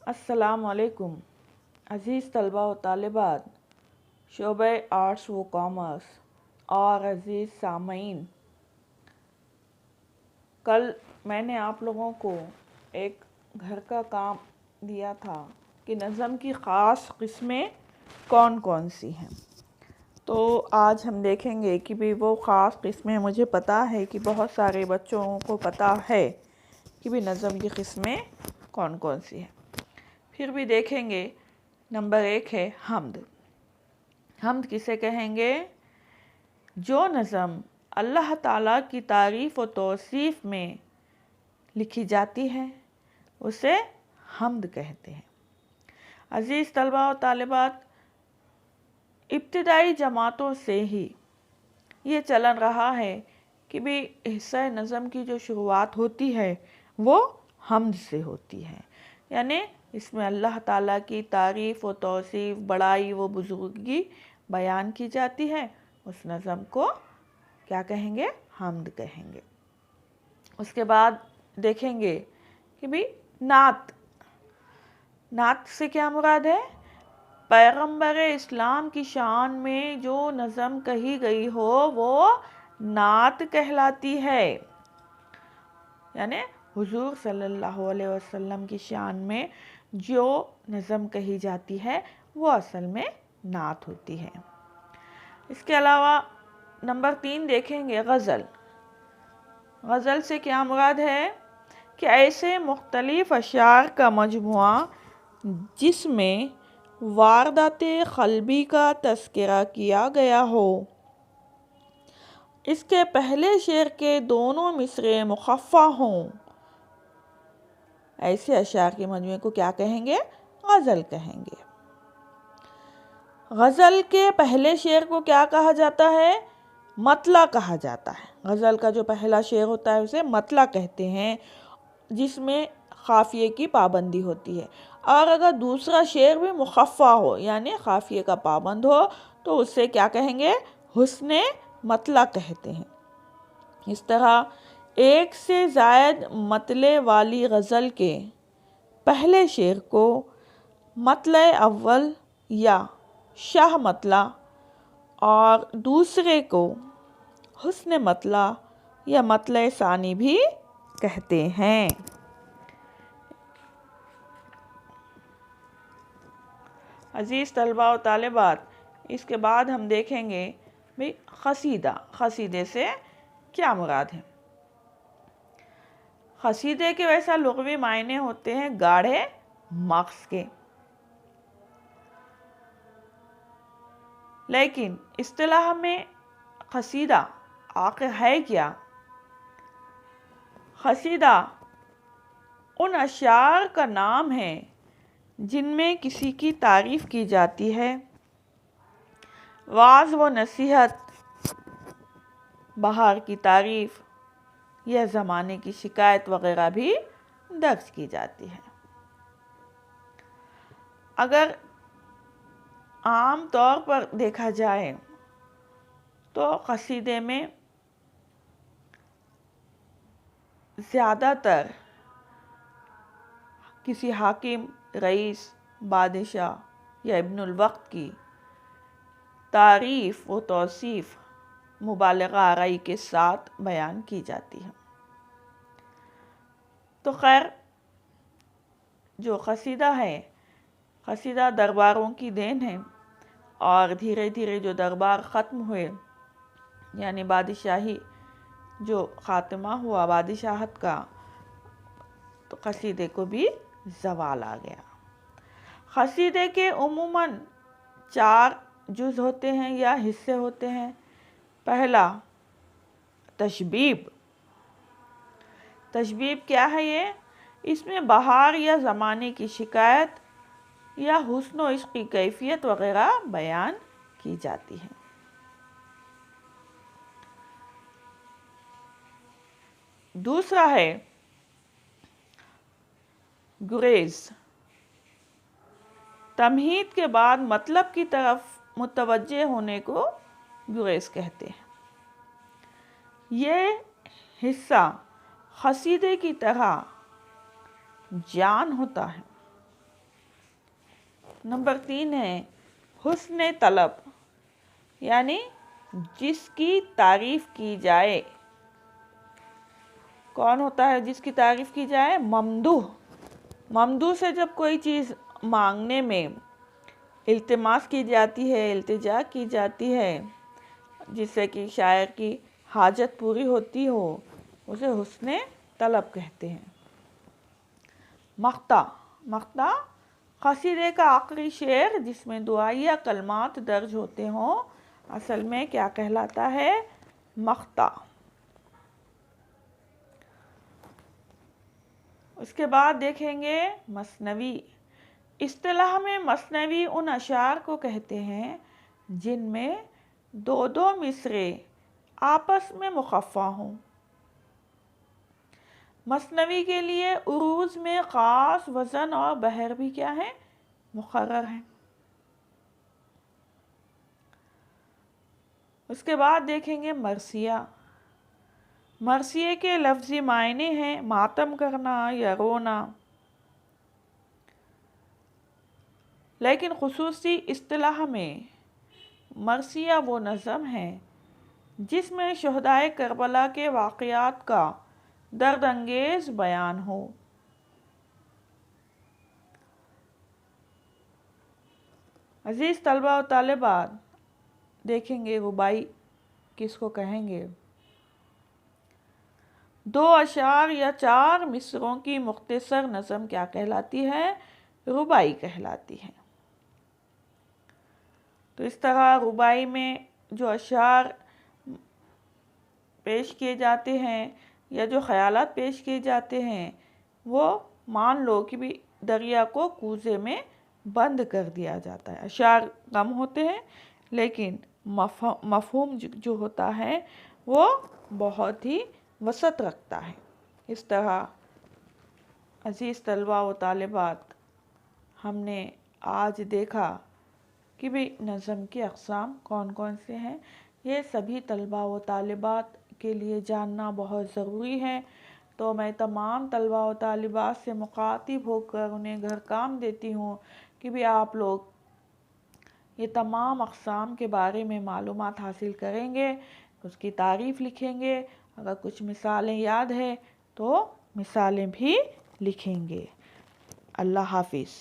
अस्सलाम वालेकुम अज़ीज़ तलबा व तालिबात शोबे आर्ट्स व कॉमर्स और अज़ीज़ सामईन, कल मैंने आप लोगों को एक घर का काम दिया था कि नज़म की ख़ास किस्में कौन कौन सी हैं। तो आज हम देखेंगे कि भी वो ख़ास किस्में, मुझे पता है कि बहुत सारे बच्चों को पता है कि भी नज़म की किस्में कौन कौन सी हैं। फिर भी देखेंगे। नंबर 1 है हम्द। हम्द किसे कहेंगे? जो नज़म अल्लाह ताला की तारीफ़ व तौसीफ़ में लिखी जाती है उसे हम्द कहते हैं। अज़ीज़ तलबा व तालिबात, इब्तिदाई जमातों से ही ये चलन रहा है कि भी हिस्सा नज़म की जो शुरुआत होती है वो हम्द से होती है, यानी इसमें अल्लाह ताला की तारीफ़ व तौसीफ़, बड़ाई व बुज़ुर्गी बयान की जाती है। उस नज़म को क्या कहेंगे? हम्द कहेंगे। उसके बाद देखेंगे कि भी नात। नात से क्या मुराद है? पैगंबर इस्लाम की शान में जो नज़म कही गई हो वो नात कहलाती है, यानी हुजूर सल्लल्लाहु अलैहि वसल्लम की शान में जो नज़म कही जाती है वो असल में नात होती है। इसके अलावा नंबर 3 देखेंगे गज़ल। गज़ल से क्या मुराद है कि ऐसे मुख्तलिफ अशार का मजमुआ जिसमें वारदाते क़ल्बी का तज़किरा किया गया हो, इसके पहले शेर के दोनों मिसरे मुख़फ़्फ़ा हों, ऐसे अशार के मजमुए को क्या कहेंगे? गज़ल कहेंगे। गज़ल के पहले शेर को क्या कहा जाता है? मतला कहा जाता है। गज़ल का जो पहला शेर होता है उसे मतला कहते हैं, जिसमें क़ाफ़िये की पाबंदी होती है। और अगर दूसरा शेर भी मुख़फ़्फ़ा हो, यानी क़ाफ़िये का पाबंद हो, तो उसे क्या कहेंगे? हुस्ने मतला कहते हैं। इस तरह एक से ज़ायद मतले वाली गज़ल के पहले शेर को मतले अव्वल या शाह मतला और दूसरे को हुस्न मतला या मतले सानी भी कहते हैं। अज़ीज़ तलबा व तालिबात, इसके बाद हम देखेंगे भाई क़सीदा। क़सीदे से क्या मुराद है? क़सीदे के वैसा लुग़वी मायने होते हैं गाढ़े मग़ज़ के, लेकिन इस्तिलाह में क़सीदा आखिर है क्या? क़सीदा उन अशार का नाम है जिनमें किसी की तारीफ़ की जाती है, वाज़ व नसीहत, बहार की तारीफ़ या ज़माने की शिकायत वग़ैरह भी दर्ज की जाती है। अगर आम तौर पर देखा जाए तो क़सीदे में ज़्यादातर किसी हाकिम, रईस, बादशाह या इब्नुल वक्त की तारीफ़ व तौसीफ़ मुबालगा आराई के साथ बयान की जाती है। तो खैर, जो क़सीदा है, क़सीदा दरबारों की देन है, और धीरे धीरे जो दरबार ख़त्म हुए, यानी बादशाही जो ख़ात्मा हुआ बादशाहत का, तो क़सीदे को भी ज़वाल आ गया। क़सीदे के उमूमन 4 जुज़ होते हैं या हिस्से होते हैं। पहला तशबीब। तशबीब क्या है ये? इसमें बहार या ज़माने की शिकायत या हुस्न व इश्क़ की कैफियत वग़ैरह बयान की जाती है। दूसरा है गुरेज़। तमहीद के बाद मतलब की तरफ मुतवज्जे होने को गुरेज़ कहते हैं। ये हिस्सा क़सीदे की तरह जान होता है, نمبر 3 ہے حسن طلب، یعنی جس کی تعریف کی جائے۔ کون ہوتا ہے جس کی تعریف کی جائے؟ ممدوح۔ ممدوح سے جب کوئی چیز مانگنے میں التماس کی جاتی ہے، التجا کی جاتی ہے، جس سے کہ شاعر کی حاجت پوری ہوتی ہو، اسے حسن طلب کہتے ہیں۔ مقطع، مقطع قصیدے کا آخری شعر جس میں دعائیہ کلمات درج ہوتے ہوں، اصل میں کیا کہلاتا ہے؟ مقطع۔ اس کے بعد دیکھیں گے مثنوی۔ اصطلاح میں مثنوی ان اشعار کو کہتے ہیں جن میں 2 مصرعے آپس میں مخفف ہوں۔ مثنوی کے لیے عروض میں خاص وزن اور بحر بھی کیا ہے؟ مقرر ہیں۔ اس کے بعد دیکھیں گے مرثیہ۔ مرثیے کے لفظی معنی ہیں ماتم کرنا یا رونا، لیکن خصوصی اصطلاح میں مرثیہ وہ نظم ہے جس میں شہدائے کربلا کے واقعات کا درد انگیز بیان ہو۔ عزیز طلبہ و طالبات، دیکھیں گے ربائی کس کو کہیں گے۔ 2 اشعار یا 4 مصرعوں کی مختصر نظم کیا کہلاتی ہے؟ ربائی کہلاتی ہے۔ تو اس طرح ربائی میں جو اشعار پیش کیے جاتے ہیں یا جو خیالات پیش کیے جاتے ہیں، وہ مان لو کہ بھی دریا کو کوزے میں بند کر دیا جاتا ہے۔ اشعار کم ہوتے ہیں لیکن مفہوم جو ہوتا ہے وہ بہت ہی وسعت رکھتا ہے۔ اس طرح عزیز طلبہ و طالبات، ہم نے آج دیکھا کہ بھی نظم کی اقسام کون کون سے ہیں۔ یہ سبھی طلبہ و طالبات کے لیے جاننا بہت ضروری ہے۔ تو میں تمام طلبہ و طالبات سے مخاطب ہو کر انہیں گھر کام دیتی ہوں کہ بھی آپ لوگ یہ تمام اقسام کے بارے میں معلومات حاصل کریں گے، اس کی تعریف لکھیں گے، اگر کچھ مثالیں یاد ہے تو مثالیں بھی لکھیں گے۔ اللہ حافظ۔